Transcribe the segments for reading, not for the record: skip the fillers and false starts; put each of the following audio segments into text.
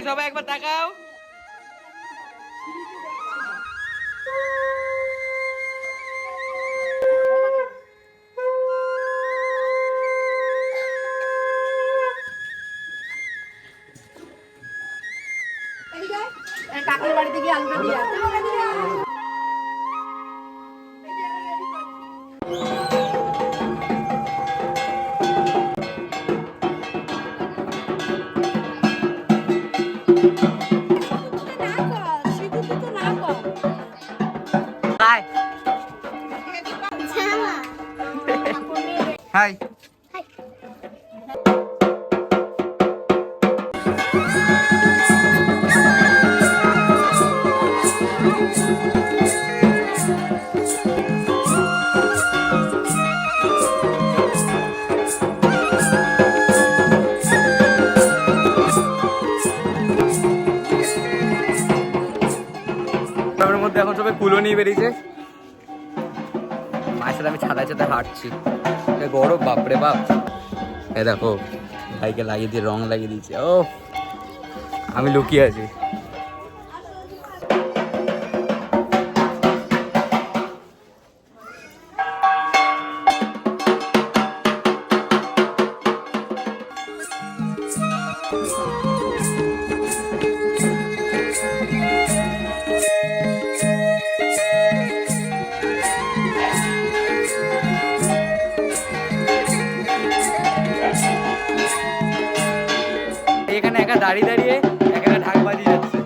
সবাই একবার তাকাও। কাকুর বাড়িতে গিয়ে আলুটা দিয়ে আসতে। হাই মধ্যে এখন সবাই কুলো নিয়ে বেরিয়েছে। মায়ের সাথে আমি ছাতায় ছাতায় হাঁটছি, গরম বাপরে বাপ। এ দেখো ভাইকে লাগিয়ে দিয়ে রং লাগিয়ে দিয়েছে। ও আমি লুকিয়ে আছি। এখানে একা দাঁড়িয়ে দাঁড়িয়ে একা ঢাক বাজিয়ে যাচ্ছে,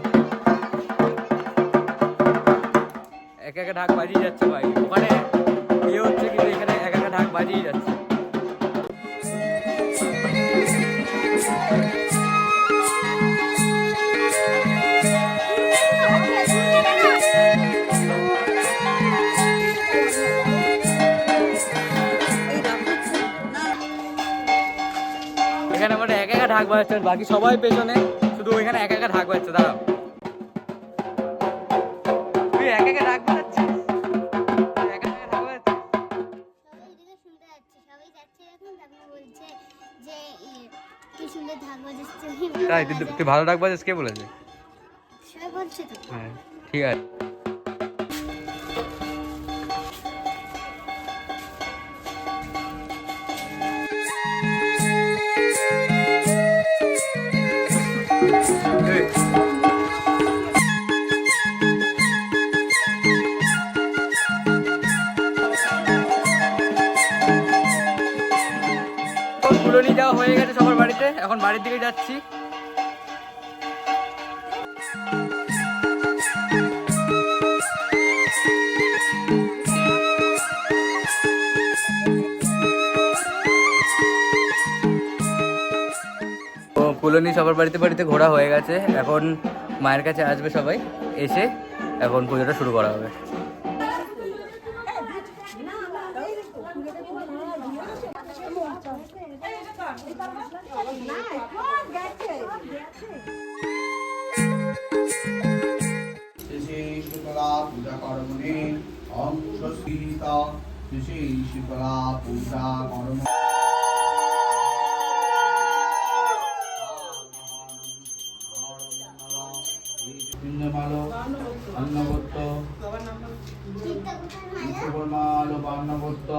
একা ঢাক বাজিয়ে যাচ্ছে ভাই। ওখানে ইয়ে হচ্ছে কিন্তু এখানে একা ঢাক বাজিয়ে যাচ্ছে। এখানে মানে একা ঢাক বাজাচ্ছে, বাকি সবাই পেছনে, শুধু ওইখানে একা ঢাক বাজছে। দাঁড়াও, তুই একা ঢাক বাজাচ্ছিস, একা ঢাক বাজাচ্ছিস। তাই তুই ভালো ঢাক বাজাস? কে বলেছে? হ্যাঁ ঠিক আছে। কুলো নিয়ে যাওয়া হয়ে গেছে সবার বাড়িতে, এখন বাড়ির দিকে যাচ্ছি। কুলো নিয়ে সবার বাড়িতে বাড়িতে ঘোরা হয়ে গেছে, এখন মায়ের কাছে আসবে সবাই, এসে এখন পুজোটা শুরু করা হবে। পূজা কর্মণে অংশীতা শিশিকলা পূজা কর্ম অন্নবত্ত অন্নবত্ত